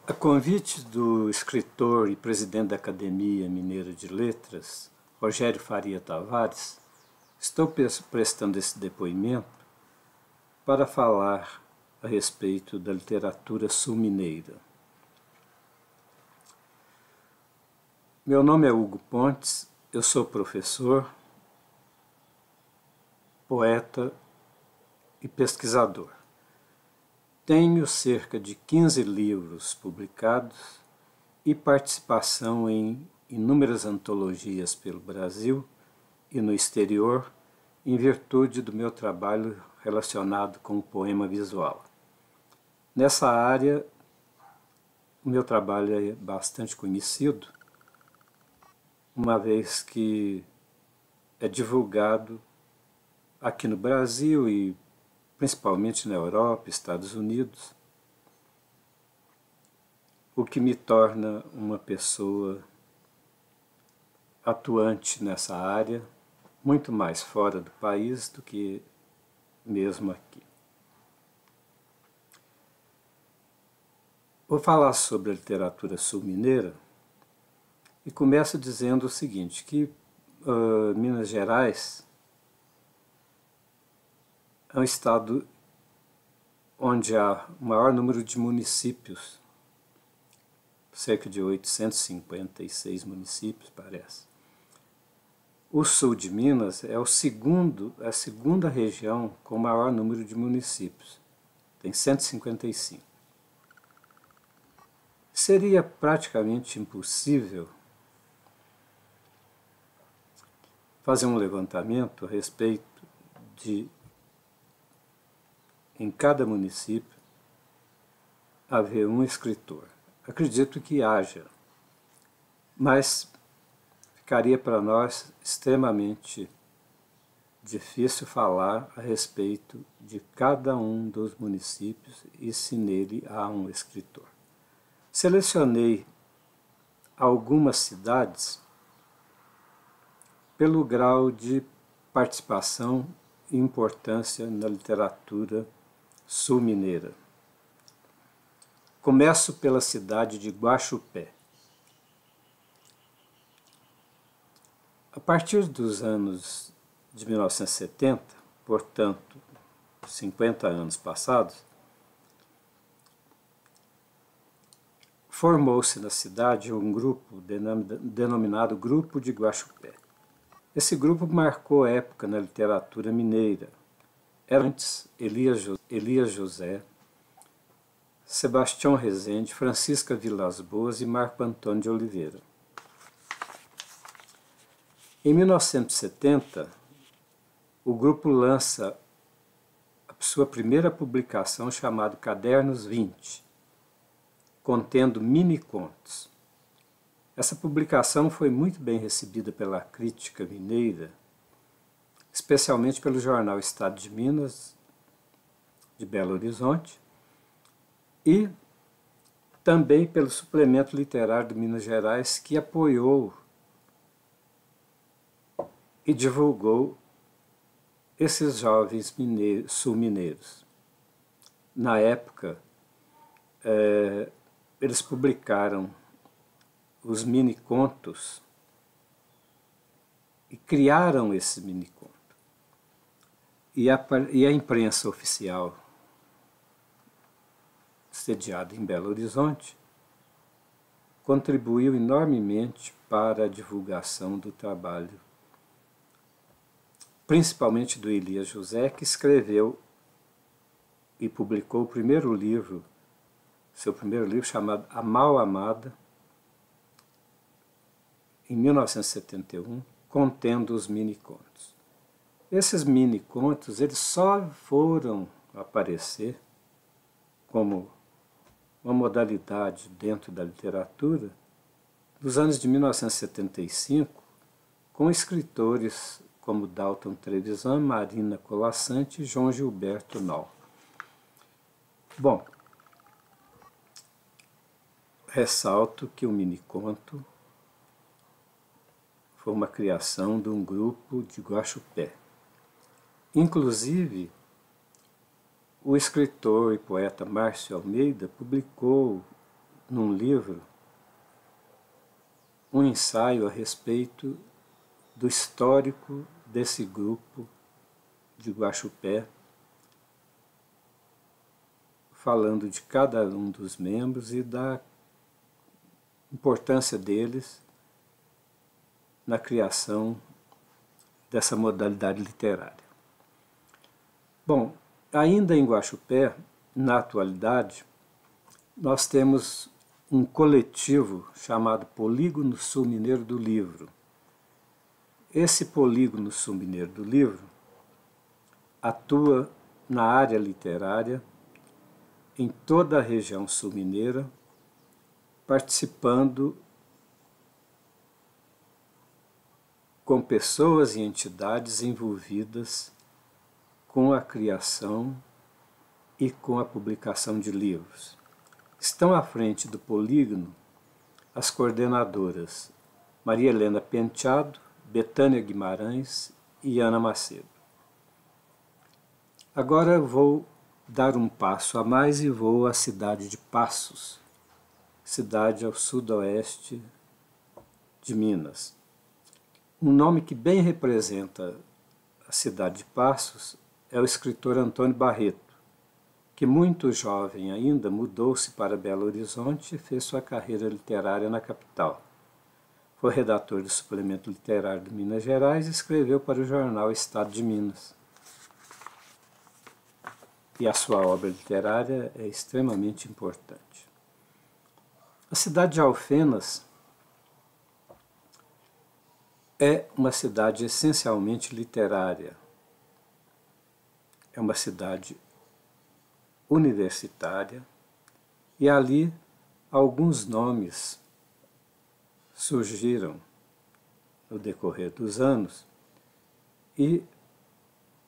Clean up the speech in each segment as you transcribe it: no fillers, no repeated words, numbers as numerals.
A convite do escritor e presidente da Academia Mineira de Letras, Rogério Faria Tavares, estou prestando esse depoimento para falar a respeito da literatura sul-mineira. Meu nome é Hugo Pontes, eu sou professor, poeta e pesquisador. Tenho cerca de 15 livros publicados e participação em inúmeras antologias pelo Brasil e no exterior, em virtude do meu trabalho relacionado com o poema visual. Nessa área, o meu trabalho é bastante conhecido, uma vez que é divulgado aqui no Brasil e principalmente na Europa, Estados Unidos, o que me torna uma pessoa atuante nessa área, muito mais fora do país do que mesmo aqui. Vou falar sobre a literatura sul-mineira e começo dizendo o seguinte, que Minas Gerais é um estado onde há o maior número de municípios, cerca de 856 municípios, parece. O sul de Minas é a segunda região com o maior número de municípios, tem 155. Seria praticamente impossível fazer um levantamento a respeito de, em cada município, haver um escritor. Acredito que haja, mas ficaria para nós extremamente difícil falar a respeito de cada um dos municípios e se nele há um escritor. Selecionei algumas cidades pelo grau de participação e importância na literatura sul-mineira. Começo pela cidade de Guaxupé. A partir dos anos de 1970, portanto, 50 anos passados, formou-se na cidade um grupo denominado Grupo de Guaxupé. Esse grupo marcou época na literatura mineira. Era antes Elias José, Sebastião Rezende, Francisca Vilas Boas e Marco Antônio de Oliveira. Em 1970, o grupo lança a sua primeira publicação chamada Cadernos 20, contendo mini-contos. Essa publicação foi muito bem recebida pela crítica mineira, especialmente pelo jornal Estado de Minas, de Belo Horizonte, e também pelo suplemento literário de Minas Gerais, que apoiou e divulgou esses jovens sul-mineiros. Na época, eles publicaram os mini-contos e criaram esse mini-conto. E a imprensa oficial, sediada em Belo Horizonte, contribuiu enormemente para a divulgação do trabalho, principalmente do Elias José, que escreveu e publicou seu primeiro livro chamado A Mal Amada, em 1971, contendo os mini-contos. Esses mini-contos eles só foram aparecer como uma modalidade dentro da literatura nos anos de 1975, com escritores como Dalton Trevisan, Marina Colasanti e João Gilberto Nol. Bom, ressalto que o mini-conto foi uma criação de um grupo de Guaxupé. Inclusive, o escritor e poeta Márcio Almeida publicou num livro um ensaio a respeito do histórico desse grupo de Guaxupé, falando de cada um dos membros e da importância deles na criação dessa modalidade literária. Bom, ainda em Guaxupé, na atualidade, nós temos um coletivo chamado Polígono Sul Mineiro do Livro. Esse Polígono Sul Mineiro do Livro atua na área literária em toda a região sul-mineira, participando com pessoas e entidades envolvidas com a criação e com a publicação de livros. Estão à frente do polígono as coordenadoras Maria Helena Penteado, Betânia Guimarães e Ana Macedo. Agora eu vou dar um passo a mais e vou à cidade de Passos, cidade ao sudoeste de Minas. Um nome que bem representa a cidade de Passos é o escritor Antônio Barreto, que muito jovem ainda mudou-se para Belo Horizonte e fez sua carreira literária na capital. Foi redator do Suplemento Literário de Minas Gerais e escreveu para o jornal Estado de Minas. E a sua obra literária é extremamente importante. A cidade de Alfenas é uma cidade essencialmente literária. É uma cidade universitária e ali alguns nomes surgiram no decorrer dos anos e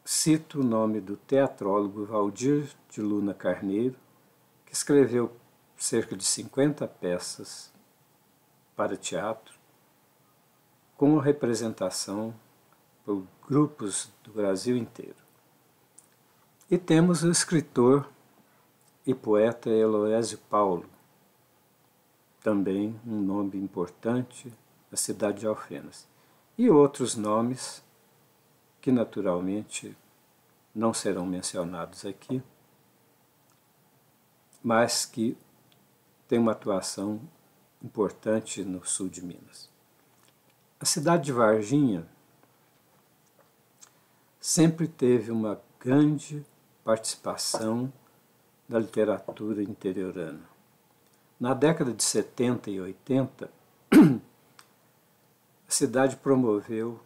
cito o nome do teatrólogo Valdir de Luna Carneiro, que escreveu cerca de 50 peças para teatro, com representação por grupos do Brasil inteiro. E temos o escritor e poeta Eloésio Paulo, também um nome importante na cidade de Alfenas. E outros nomes que naturalmente não serão mencionados aqui, mas que têm uma atuação importante no sul de Minas. A cidade de Varginha sempre teve uma grande participação da literatura interiorana. Na década de 70 e 80, a cidade promoveu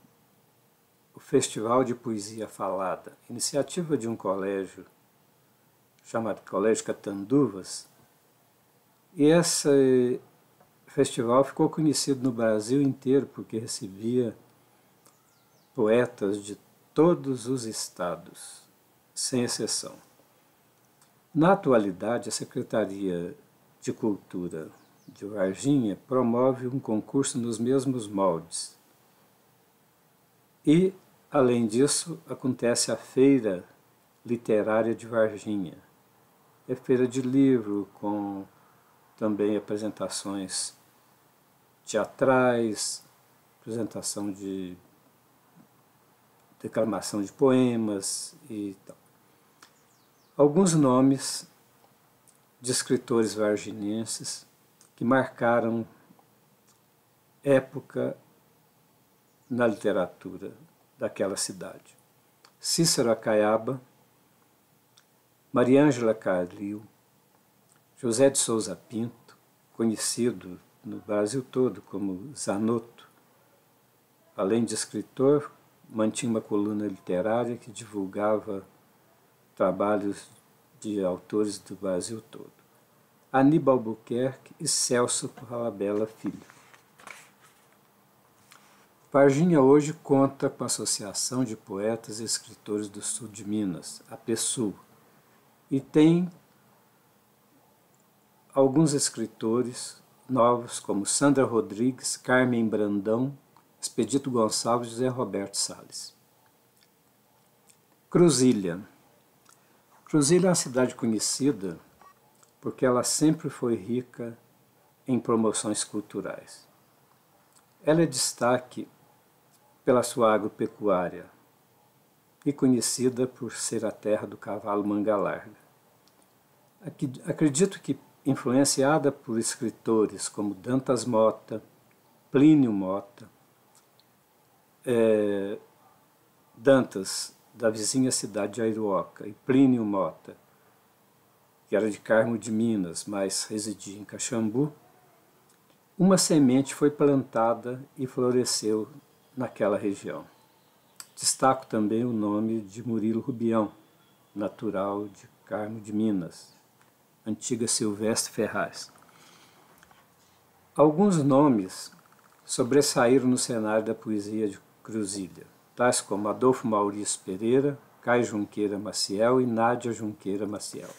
o Festival de Poesia Falada, iniciativa de um colégio chamado Colégio Catanduvas, e esse festival ficou conhecido no Brasil inteiro porque recebia poetas de todos os estados, sem exceção. Na atualidade, a Secretaria de Cultura de Varginha promove um concurso nos mesmos moldes. E, além disso, acontece a Feira Literária de Varginha. É feira de livro, com também apresentações teatrais, apresentação de declamação de poemas e tal. Alguns nomes de escritores varginenses que marcaram época na literatura daquela cidade. Cícero Acaiaba, Maria Ângela Carlil, José de Souza Pinto, conhecido no Brasil todo como Zanotto. Além de escritor, mantinha uma coluna literária que divulgava trabalhos de autores do Brasil todo. Aníbal Albuquerque e Celso Falabella Filho. Varginha hoje conta com a Associação de Poetas e Escritores do Sul de Minas, a APESUL, e tem alguns escritores novos como Sandra Rodrigues, Carmen Brandão, Expedito Gonçalves e José Roberto Salles. Cruzília. Cruzília é uma cidade conhecida porque ela sempre foi rica em promoções culturais. Ela é destaque pela sua agropecuária e conhecida por ser a terra do cavalo manga larga. Acredito que, influenciada por escritores como Dantas Mota, Plínio Mota, Dantas, da vizinha cidade de Airuoca, e Plínio Mota, que era de Carmo de Minas, mas residia em Caxambu, uma semente foi plantada e floresceu naquela região. Destaco também o nome de Murilo Rubião, natural de Carmo de Minas, antiga Silvestre Ferraz. Alguns nomes sobressaíram no cenário da poesia de Cruzília, tais como Adolfo Maurício Pereira, Caio Junqueira Maciel e Nádia Junqueira Maciel.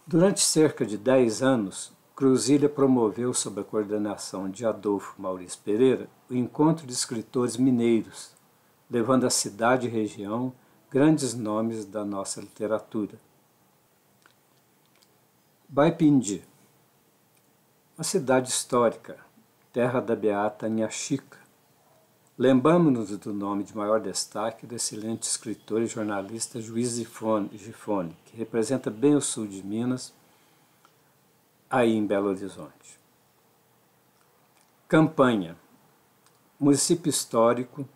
Durante cerca de 10 anos, Cruzília promoveu, sob a coordenação de Adolfo Maurício Pereira, o encontro de escritores mineiros, levando à cidade e região grandes nomes da nossa literatura. Baipindi, uma cidade histórica, terra da beata Nhaxica. Lembramos-nos do nome de maior destaque do excelente escritor e jornalista Juiz Gifone, que representa bem o sul de Minas, aí em Belo Horizonte. Campanha, município histórico.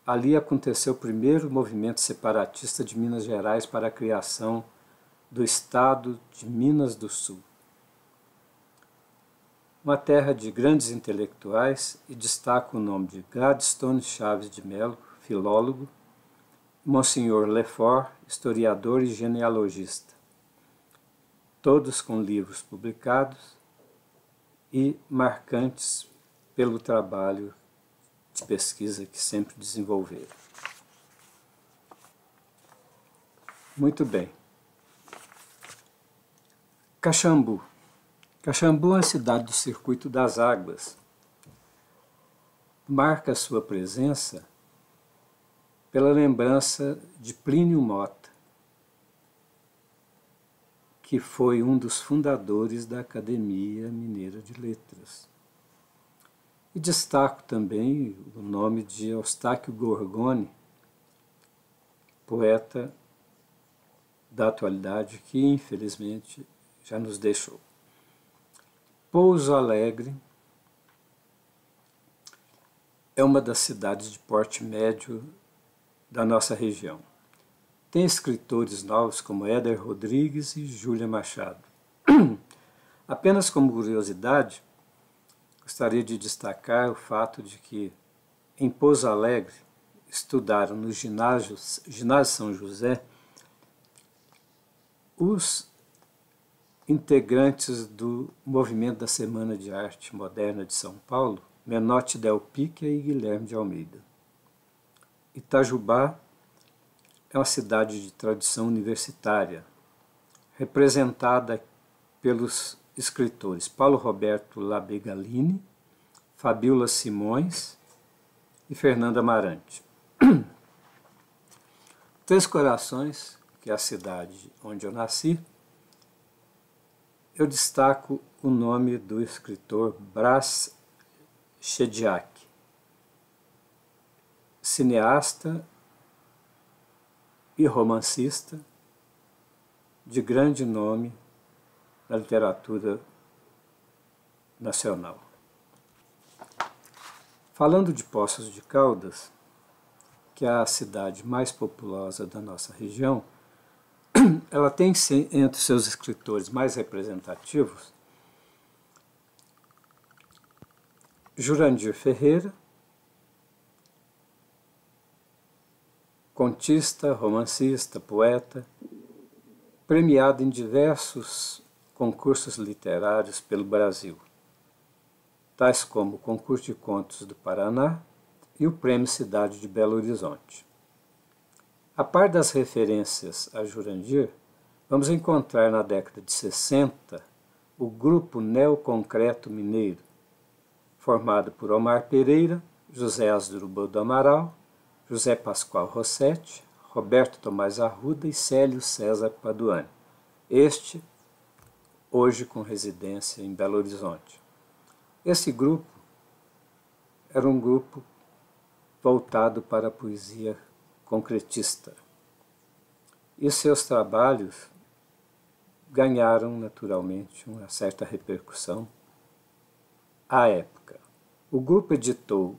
Ali aconteceu o primeiro movimento separatista de Minas Gerais para a criação do Estado de Minas do Sul. Uma terra de grandes intelectuais, e destaco o nome de Gladstone Chaves de Melo, filólogo, Monsenhor Lefort, historiador e genealogista, todos com livros publicados e marcantes pelo trabalho de pesquisa que sempre desenvolveram. Muito bem. Caxambu. Caxambu é uma cidade do Circuito das Águas. Marca sua presença pela lembrança de Plínio Mota, que foi um dos fundadores da Academia Mineira de Letras. E destaco também o nome de Eustáquio Gorgoni, poeta da atualidade que, infelizmente, já nos deixou. Pouso Alegre é uma das cidades de porte médio da nossa região. Tem escritores novos como Éder Rodrigues e Júlia Machado. Apenas como curiosidade, gostaria de destacar o fato de que em Pouso Alegre estudaram no ginásio São José os integrantes do movimento da Semana de Arte Moderna de São Paulo, Menotti Del Picchia e Guilherme de Almeida. Itajubá é uma cidade de tradição universitária, representada pelos escritores Paulo Roberto Labegalini, Fabíola Simões e Fernanda Amarante. Três Corações, que é a cidade onde eu nasci, eu destaco o nome do escritor Brás Chediak, cineasta e romancista de grande nome na literatura nacional. Falando de Poços de Caldas, que é a cidade mais populosa da nossa região, ela tem entre seus escritores mais representativos Jurandir Ferreira, contista, romancista, poeta, premiado em diversos concursos literários pelo Brasil, tais como o Concurso de Contos do Paraná e o Prêmio Cidade de Belo Horizonte. A par das referências a Jurandir, vamos encontrar na década de 60 o Grupo Neoconcreto Mineiro, formado por Omar Pereira, José Asdrubal do Amaral, José Pascoal Rossetti, Roberto Tomás Arruda e Célio César Paduani. Este hoje com residência em Belo Horizonte. Esse grupo era um grupo voltado para a poesia concretista. E seus trabalhos ganharam naturalmente uma certa repercussão à época. O grupo editou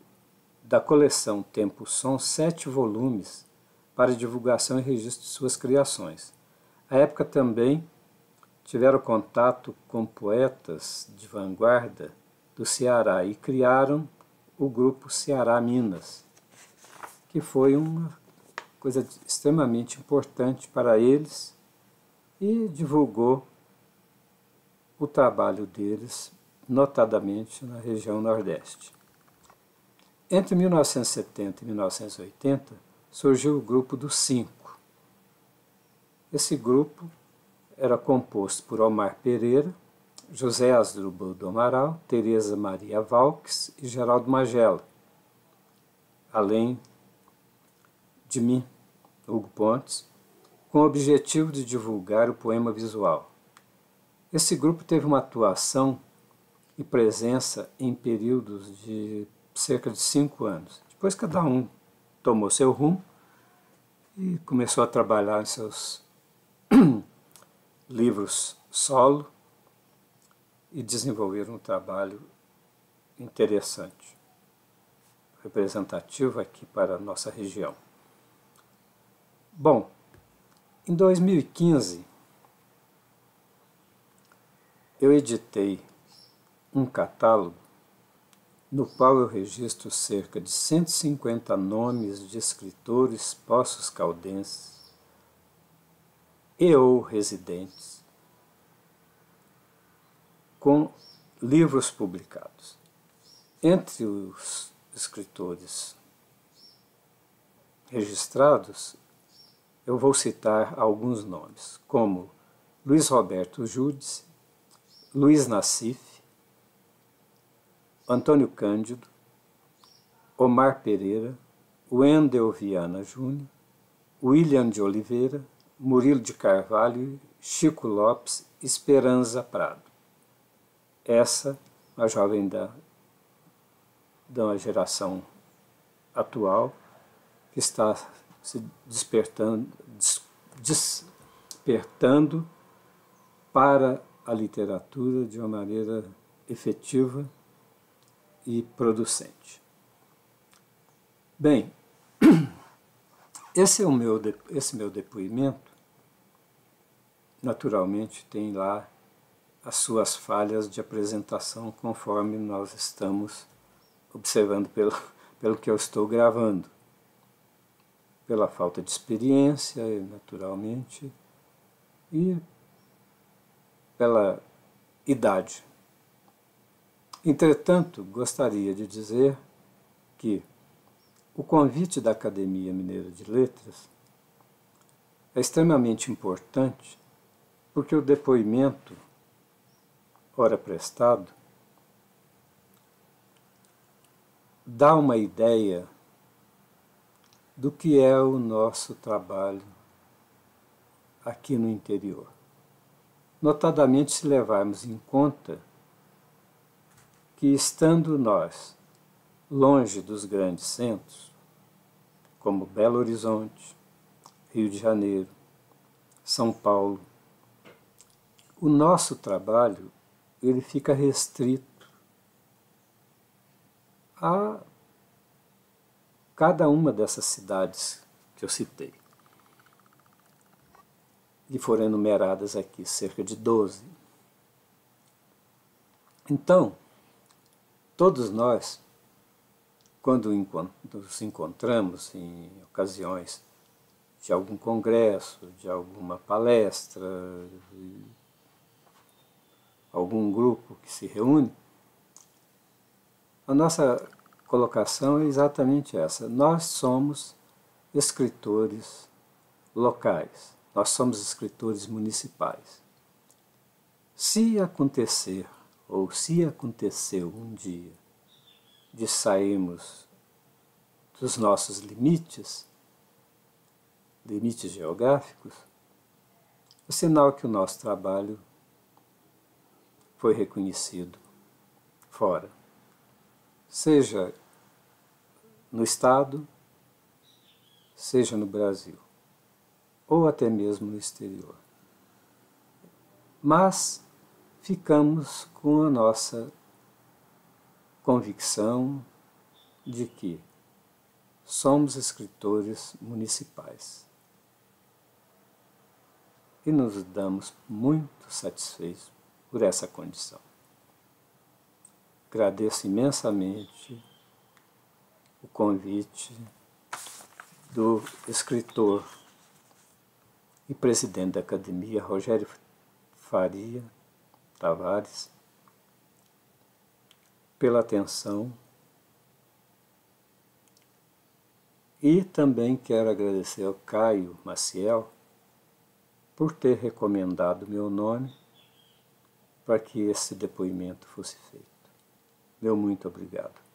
da coleção Tempo Som 7 volumes para divulgação e registro de suas criações. À época também tiveram contato com poetas de vanguarda do Ceará e criaram o grupo Ceará Minas, que foi uma coisa extremamente importante para eles e divulgou o trabalho deles, notadamente na região Nordeste. Entre 1970 e 1980, surgiu o grupo dos Cinco. Esse grupo era composto por Omar Pereira, José Asdrubal do Amaral, Tereza Maria Valques e Geraldo Magela, além de mim, Hugo Pontes, com o objetivo de divulgar o poema visual. Esse grupo teve uma atuação e presença em períodos de cerca de 5 anos. Depois cada um tomou seu rumo e começou a trabalhar em seus livros solo e desenvolveram um trabalho interessante, representativo aqui para a nossa região. Bom, em 2015 eu editei um catálogo no qual eu registro cerca de 150 nomes de escritores poços caldenses e ou residentes com livros publicados. Entre os escritores registrados, eu vou citar alguns nomes, como Luiz Roberto Judice, Luiz Nassif, Antônio Cândido, Omar Pereira, Wendel Viana Júnior, William de Oliveira, Murilo de Carvalho, Chico Lopes, Esperanza Prado. Essa, a jovem da geração atual, que está se despertando para a literatura de uma maneira efetiva e producente. Bem, esse meu depoimento, naturalmente, tem lá as suas falhas de apresentação, conforme nós estamos observando pelo que eu estou gravando. Pela falta de experiência, naturalmente, e pela idade. Entretanto, gostaria de dizer que o convite da Academia Mineira de Letras é extremamente importante, porque o depoimento, ora prestado, dá uma ideia do que é o nosso trabalho aqui no interior. Notadamente, se levarmos em conta que, estando nós longe dos grandes centros, como Belo Horizonte, Rio de Janeiro, São Paulo, o nosso trabalho ele fica restrito a cada uma dessas cidades que eu citei. E foram enumeradas aqui, cerca de 12. Então, todos nós, quando nos encontramos em ocasiões de algum congresso, de alguma palestra, de algum grupo que se reúne, a nossa colocação é exatamente essa. Nós somos escritores locais, nós somos escritores municipais. Se acontecer, ou se aconteceu um dia, de sairmos dos nossos limites geográficos, é sinal que o nosso trabalho foi reconhecido fora, seja no Estado, seja no Brasil, ou até mesmo no exterior. Mas ficamos com a nossa convicção de que somos escritores municipais e nos damos muito satisfeitos por essa condição. Agradeço imensamente o convite do escritor e presidente da Academia, Rogério Faria Tavares, pela atenção, e também quero agradecer ao Caio Maciel por ter recomendado meu nome para que esse depoimento fosse feito. Meu muito obrigado.